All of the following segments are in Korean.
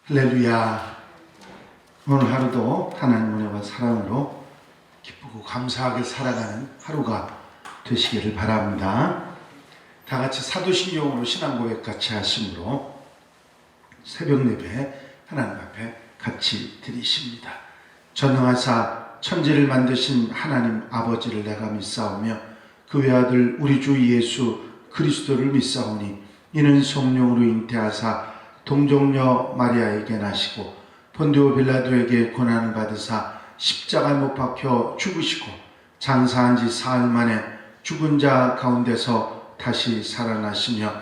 할렐루야. 오늘 하루도 하나님 은혜와 사랑으로 기쁘고 감사하게 살아가는 하루가 되시기를 바랍니다. 다 같이 사도신경으로 신앙고백 같이 하심으로 새벽 예배 하나님 앞에 같이 드리십니다. 전능하사 천지를 만드신 하나님 아버지를 내가 믿사오며 그 외아들 우리 주 예수 그리스도를 믿사오니 이는 성령으로 잉태하사 동정녀 마리아에게 나시고 본디오 빌라도에게 고난을 받으사 십자가에 못 박혀 죽으시고 장사한 지 사흘 만에 죽은 자 가운데서 다시 살아나시며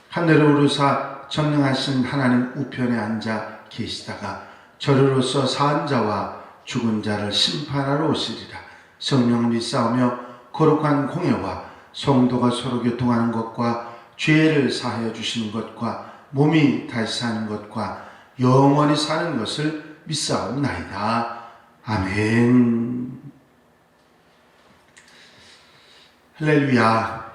하늘에 오르사 전능하신 하나님 우편에 앉아 계시다가 저리로서 사한 자와 죽은 자를 심판하러 오시리라. 성령을 믿사오며 거룩한 공예와 성도가 서로 교통하는 것과 죄를 사하여 주시는 것과 몸이 다시 사는 것과 영원히 사는 것을 믿사옵나이다. 아멘. 할렐루야.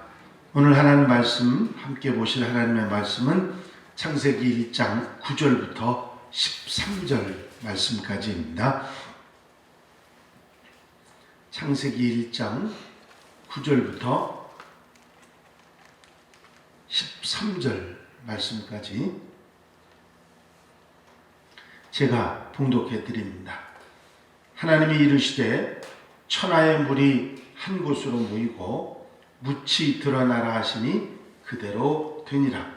오늘 하나님 말씀 함께 보실 하나님의 말씀은 창세기 1장 9절부터 13절 말씀까지입니다. 창세기 1장 9절부터 13절 말씀까지 제가 봉독해 드립니다. 하나님이 이르시되 천하의 물이 한 곳으로 모이고 묻이 드러나라 하시니 그대로 되니라.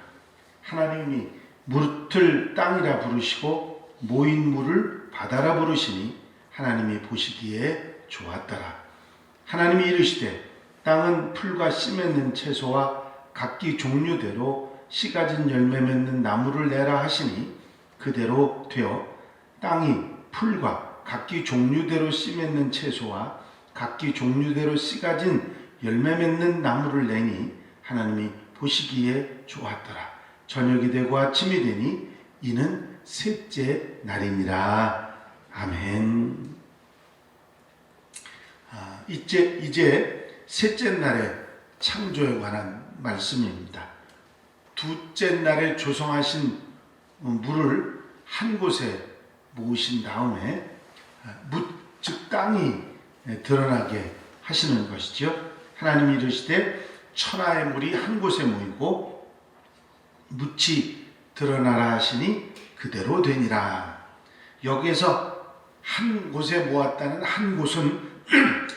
하나님이 묻을 땅이라 부르시고 모인 물을 바다라 부르시니 하나님이 보시기에 좋았더라. 하나님이 이르시되 땅은 풀과 씨 맺는 채소와 각기 종류대로 씨 가진 열매 맺는 나무를 내라 하시니 그대로 되어 땅이 풀과 각기 종류대로 씨 맺는 채소와 각기 종류대로 씨 가진 열매 맺는 나무를 내니 하나님이 보시기에 좋았더라. 저녁이 되고 아침이 되니 이는 셋째 날이니라. 아멘. 이제 셋째 날의 창조에 관한 말씀입니다. 둘째 날에 조성하신 물을 한 곳에 모으신 다음에 즉 땅이 드러나게 하시는 것이죠. 하나님이 이르시되 천하의 물이 한 곳에 모이고 묻이 드러나라 하시니 그대로 되니라. 여기에서 한 곳에 모았다는 한 곳은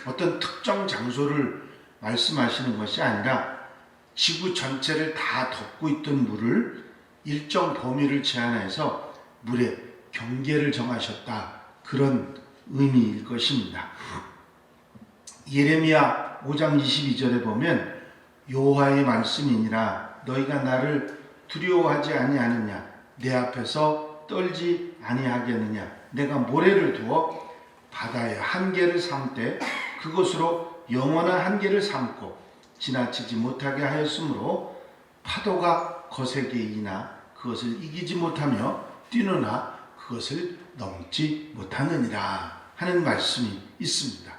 어떤 특정 장소를 말씀하시는 것이 아니라 지구 전체를 다 덮고 있던 물을 일정 범위를 제한해서 물의 경계를 정하셨다. 그런 의미일 것입니다. 예레미야 5장 22절에 보면 여호와의 말씀이니라 너희가 나를 두려워하지 아니하느냐 내 앞에서 떨지 아니하겠느냐 내가 모래를 두어 바다의 한계를 삼되 그것으로 영원한 한계를 삼고 지나치지 못하게 하였으므로 파도가 거세게 이나 그것을 이기지 못하며 뛰노나 그것을 넘지 못하느니라 하는 말씀이 있습니다.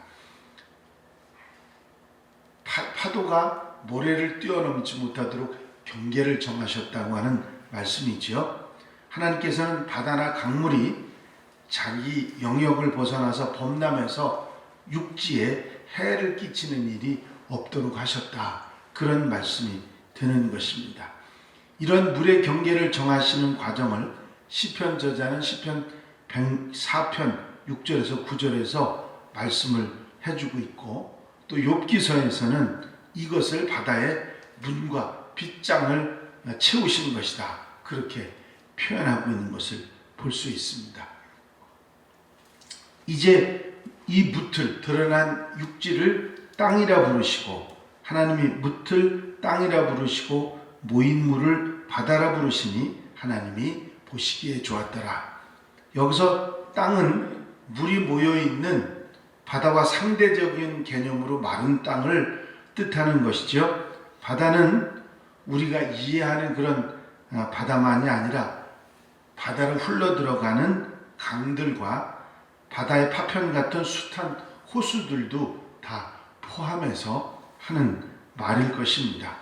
파도가 모래를 뛰어넘지 못하도록 경계를 정하셨다고 하는 말씀이지요. 하나님께서는 바다나 강물이 자기 영역을 벗어나서 범람해서 육지에 해를 끼치는 일이 없도록 하셨다. 그런 말씀이 되는 것입니다. 이런 물의 경계를 정하시는 과정을 시편 저자는 시편 104편 6절에서 9절에서 말씀을 해주고 있고 또 욥기서에서는 이것을 바다의 문과 빗장을 채우신 것이다. 그렇게 표현하고 있는 것을 볼 수 있습니다. 이제 이 묻을 드러난 육지를 땅이라 부르시고 하나님이 묻을 땅이라 부르시고 모인 물을 바다라 부르시니 하나님이 보시기에 좋았더라. 여기서 땅은 물이 모여있는 바다와 상대적인 개념으로 마른 땅을 뜻하는 것이죠. 바다는 우리가 이해하는 그런 바다만이 아니라 바다를 흘러 들어가는 강들과 바다의 파편 같은 숱한 호수들도 다 포함해서 하는 말일 것입니다.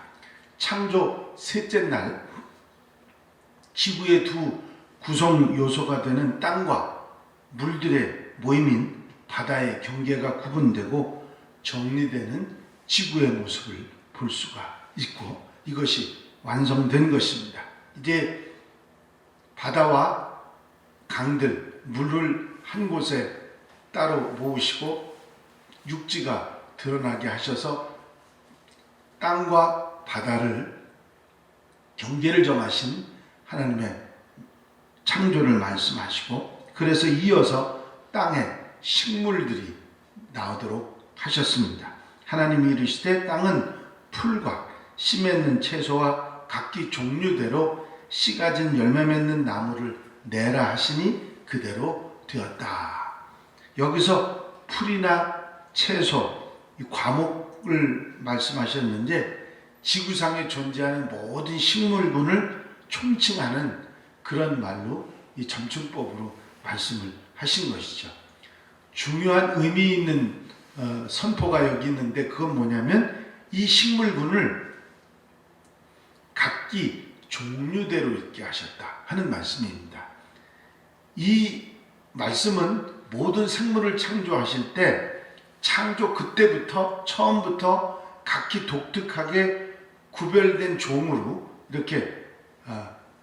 창조 셋째 날 지구의 두 구성 요소가 되는 땅과 물들의 모임인 바다의 경계가 구분되고 정리되는 지구의 모습을 볼 수가 있고 이것이 완성된 것입니다. 이제 바다와 강들, 물을 한 곳에 따로 모으시고 육지가 드러나게 하셔서 땅과 바다를 경계를 정하신 하나님의 창조를 말씀하시고 그래서 이어서 땅에 식물들이 나오도록 하셨습니다. 하나님이 이르시되 땅은 풀과 씨 맺는 채소와 각기 종류대로 씨 가진 열매 맺는 나무를 내라 하시니 그대로 되었다. 여기서 풀이나 채소, 이 과목을 말씀하셨는데 지구상에 존재하는 모든 식물군을 총칭하는 그런 말로 이 점층법으로 말씀을 하신 것이죠. 중요한 의미 있는 선포가 여기 있는데 그건 뭐냐면 이 식물군을 각기 종류대로 있게 하셨다 하는 말씀입니다. 이 말씀은 모든 생물을 창조하실 때 창조 그때부터 처음부터 각기 독특하게 구별된 종으로 이렇게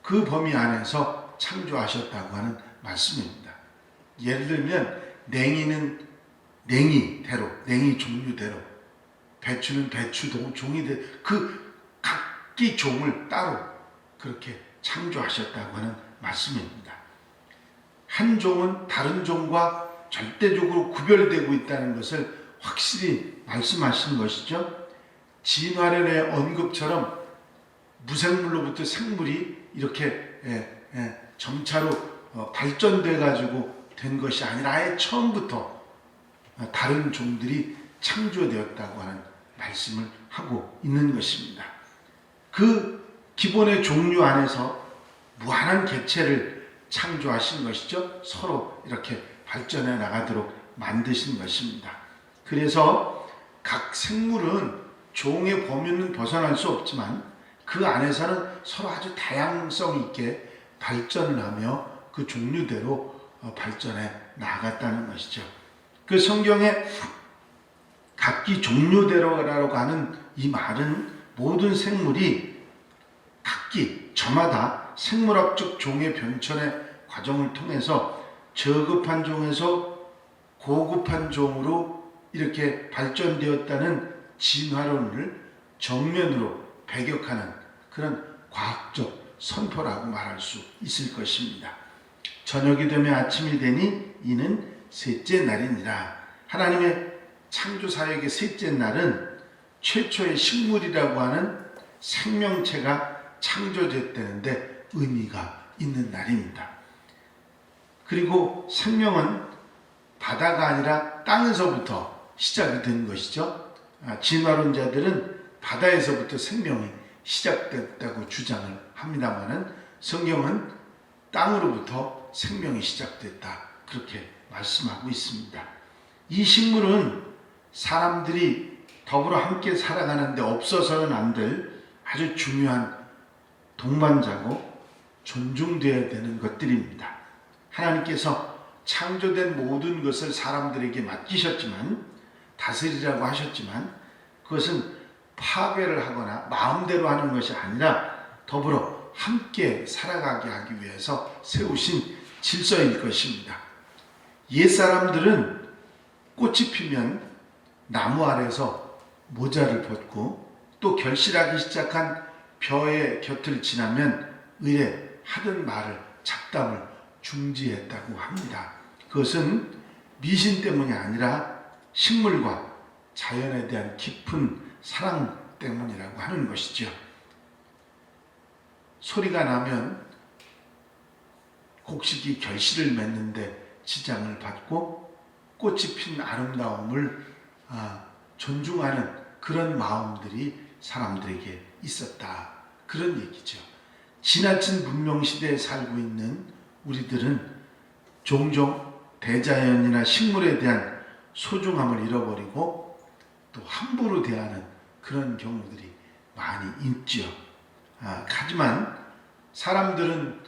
그 범위 안에서 창조하셨다고 하는 말씀입니다. 예를 들면 냉이는 냉이대로, 냉이 종류대로, 배추는 배추 종이대로 그 각기 종을 따로 그렇게 창조하셨다고 하는 말씀입니다. 한 종은 다른 종과 절대적으로 구별되고 있다는 것을 확실히 말씀하신 것이죠. 진화론의 언급처럼 무생물로부터 생물이 이렇게 점차로 발전돼 가지고 된 것이 아니라 아예 처음부터 다른 종들이 창조되었다고 하는 말씀을 하고 있는 것입니다. 그 기본의 종류 안에서 무한한 개체를 창조하신 것이죠. 서로 이렇게 발전해 나가도록 만드신 것입니다. 그래서 각 생물은 종의 범위는 벗어날 수 없지만 그 안에서는 서로 아주 다양성 있게 발전을 하며 그 종류대로 발전해 나갔다는 것이죠. 그 성경에 각기 종류대로라고 하는 이 말은 모든 생물이 각기 저마다 생물학적 종의 변천의 과정을 통해서 저급한 종에서 고급한 종으로 이렇게 발전되었다는 진화론을 정면으로 배격하는 그런 과학적 선포라고 말할 수 있을 것입니다. 저녁이 되면 아침이 되니 이는 셋째 날이니라. 하나님의 창조사역의 셋째 날은 최초의 식물이라고 하는 생명체가 창조됐다는데 의미가 있는 날입니다. 그리고 생명은 바다가 아니라 땅에서부터 시작이 된 것이죠. 진화론자들은 바다에서부터 생명이 시작됐다고 주장을 합니다마는 성경은 땅으로부터 생명이 시작됐다 그렇게 말씀하고 있습니다. 이 식물은 사람들이 더불어 함께 살아가는데 없어서는 안 될 아주 중요한 동반자고 존중되어야 되는 것들입니다. 하나님께서 창조된 모든 것을 사람들에게 맡기셨지만 다스리라고 하셨지만 그것은 파괴를 하거나 마음대로 하는 것이 아니라 더불어 함께 살아가게 하기 위해서 세우신 질서일 것입니다. 옛사람들은 꽃이 피면 나무 아래서 모자를 벗고 또 결실하기 시작한 벼의 곁을 지나면 의례 하던 말을 잡담을 중지했다고 합니다. 그것은 미신 때문이 아니라 식물과 자연에 대한 깊은 사랑 때문이라고 하는 것이죠. 소리가 나면 곡식이 결실을 맺는데 지장을 받고 꽃이 핀 아름다움을 존중하는 그런 마음들이 사람들에게 있었다. 그런 얘기죠. 지나친 문명시대에 살고 있는 우리들은 종종 대자연이나 식물에 대한 소중함을 잃어버리고 또 함부로 대하는 그런 경우들이 많이 있지요. 하지만 사람들은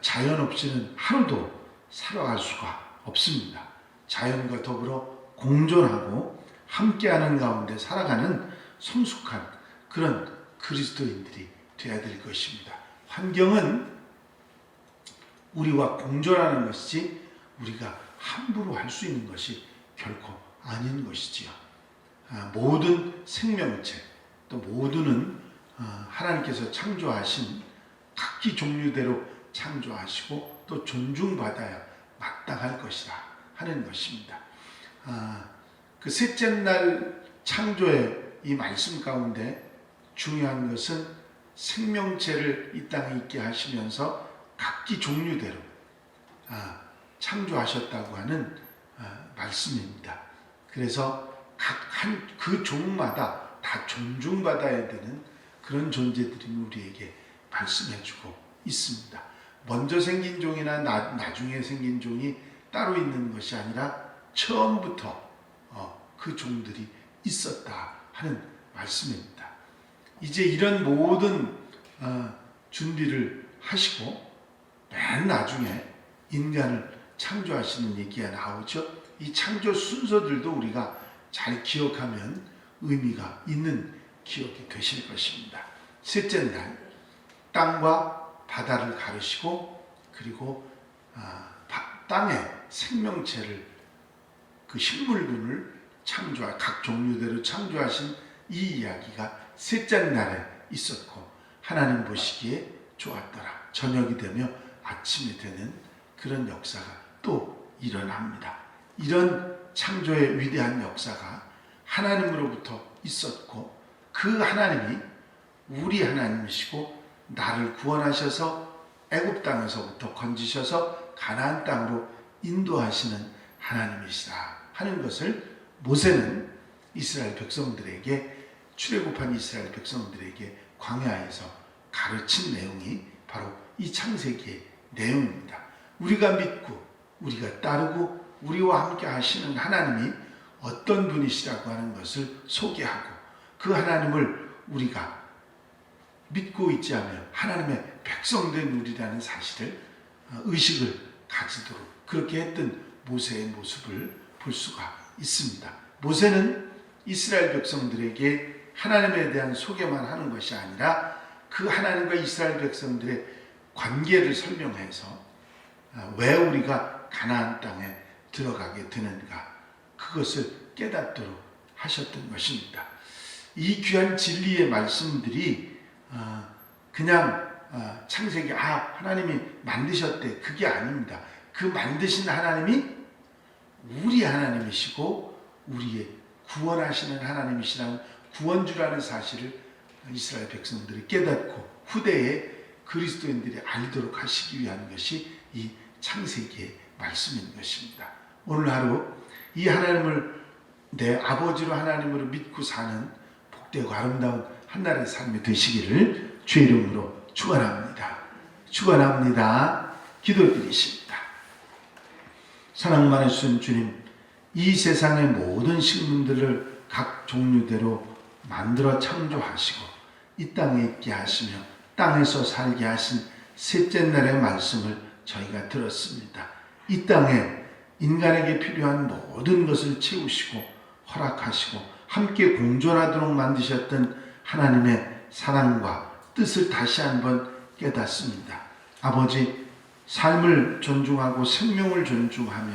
자연 없이는 하루도 살아갈 수가 없습니다. 자연과 더불어 공존하고 함께하는 가운데 살아가는 성숙한 그런 그리스도인들이 되어야 될 것입니다. 환경은 우리와 공존하는 것이지 우리가 함부로 할 수 있는 것이 결코 아닌 것이지요. 모든 생명체 또 모두는 하나님께서 창조하신 각기 종류대로 창조하시고 또 존중받아야 마땅할 것이다 하는 것입니다. 그 셋째 날 창조의 이 말씀 가운데 중요한 것은 생명체를 이 땅에 있게 하시면서 각기 종류대로 창조하셨다고 하는 말씀입니다. 그래서 각 그 종마다 다 존중받아야 되는 그런 존재들이 우리에게 말씀해주고 있습니다. 먼저 생긴 종이나 나중에 생긴 종이 따로 있는 것이 아니라 처음부터 그 종들이 있었다 하는 말씀입니다. 이제 이런 모든 준비를 하시고 맨 나중에 인간을 창조하시는 얘기가 나오죠. 이 창조 순서들도 우리가 잘 기억하면 의미가 있는 기억이 되실 것입니다. 셋째 날 땅과 바다를 가르시고 그리고 땅의 생명체를 그 식물군을 각 종류대로 창조하신 이 이야기가 셋째 날에 있었고 하나님 보시기에 좋았더라. 저녁이 되며 아침이 되는 그런 역사가 또 일어납니다. 이런 창조의 위대한 역사가 하나님으로부터 있었고 그 하나님이 우리 하나님이시고 나를 구원하셔서 애굽 땅에서부터 건지셔서 가나안 땅으로 인도하시는 하나님이시다 하는 것을 모세는 이스라엘 백성들에게 출애굽한 이스라엘 백성들에게 광야에서 가르친 내용이 바로 이 창세기의 내용입니다. 우리가 믿고 우리가 따르고 우리와 함께 하시는 하나님이 어떤 분이시라고 하는 것을 소개하고 그 하나님을 우리가 믿고 있지 않으며 하나님의 백성된 우리라는 사실을 의식을 가지도록 그렇게 했던 모세의 모습을 볼 수가 있습니다. 모세는 이스라엘 백성들에게 하나님에 대한 소개만 하는 것이 아니라 그 하나님과 이스라엘 백성들의 관계를 설명해서 왜 우리가 가나안 땅에 들어가게 되는가 그것을 깨닫도록 하셨던 것입니다. 이 귀한 진리의 말씀들이 그냥 창세기 하나님이 만드셨대 그게 아닙니다. 그 만드신 하나님이 우리 하나님이시고 우리의 구원하시는 하나님이시라는 구원주라는 사실을 이스라엘 백성들이 깨닫고 후대에 그리스도인들이 알도록 하시기 위한 것이 이 창세기의 말씀인 것입니다. 오늘 하루 이 하나님을 내 아버지로 하나님으로 믿고 사는 복되고 아름다운 한날의 삶이 되시기를 주의 이름으로 축원합니다. 축원합니다. 기도드리십니다. 사랑 많으신 주님, 이 세상의 모든 식물들을 각 종류대로 만들어 창조하시고 이 땅에 있게 하시며 땅에서 살게 하신 셋째 날의 말씀을 저희가 들었습니다. 이 땅에 인간에게 필요한 모든 것을 채우시고 허락하시고 함께 공존하도록 만드셨던 하나님의 사랑과 뜻을 다시 한번 깨닫습니다. 아버지, 삶을 존중하고 생명을 존중하며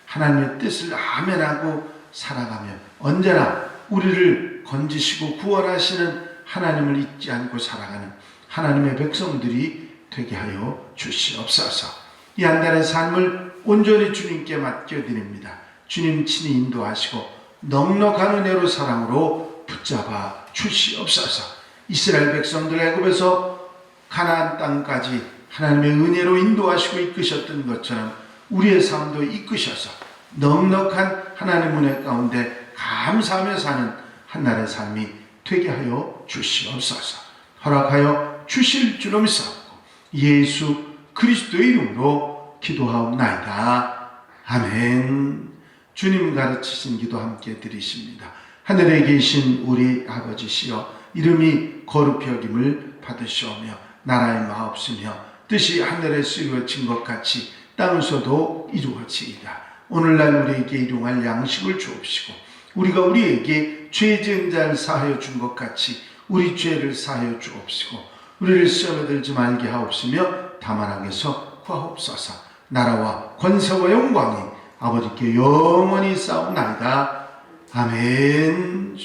하나님의 뜻을 아멘하고 살아가며 언제나 우리를 건지시고 구원하시는 하나님을 잊지 않고 살아가는 하나님의 백성들이 되게 하여 주시옵소서. 이 한 달의 삶을 온전히 주님께 맡겨드립니다. 주님 친히 인도하시고 넉넉한 은혜로 사랑으로 붙잡아 주시옵소서. 이스라엘 백성들 애굽에서 가나안 땅까지 하나님의 은혜로 인도하시고 이끄셨던 것처럼 우리의 삶도 이끄셔서 넉넉한 하나님의 은혜 가운데 감사하며 사는 한날의 삶이 되게 하여 주시옵소서. 허락하여 주실 줄로 믿사옵고 예수 그리스도의 이름으로 기도하옵나이다. 아멘. 주님 가르치신 기도 함께 드리십니다. 하늘에 계신 우리 아버지시여, 이름이 거룩히 여김을 받으시오며 나라의 마옵시며 뜻이 하늘에서 이루어진 것 같이 땅에서도 이루어지이다. 오늘날 우리에게 일용할 양식을 주옵시고 우리가 우리에게 죄 지은 자를 사하여 준 것 같이 우리 죄를 사하여 주옵시고 우리를 시험에 들지 말게 하옵시며 다만 악에서 구하옵소서. 나라와 권세와 영광이 아버지께 영원히 싸움나이다. 아멘.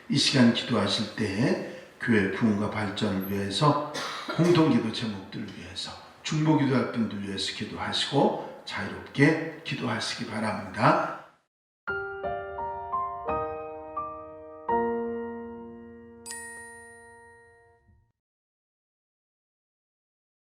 이 시간 기도하실 때 교회 부흥과 발전을 위해서, 공동기도 제목들을 위해서, 중보기도할 분들 위해서 기도하시고 자유롭게 기도하시기 바랍니다.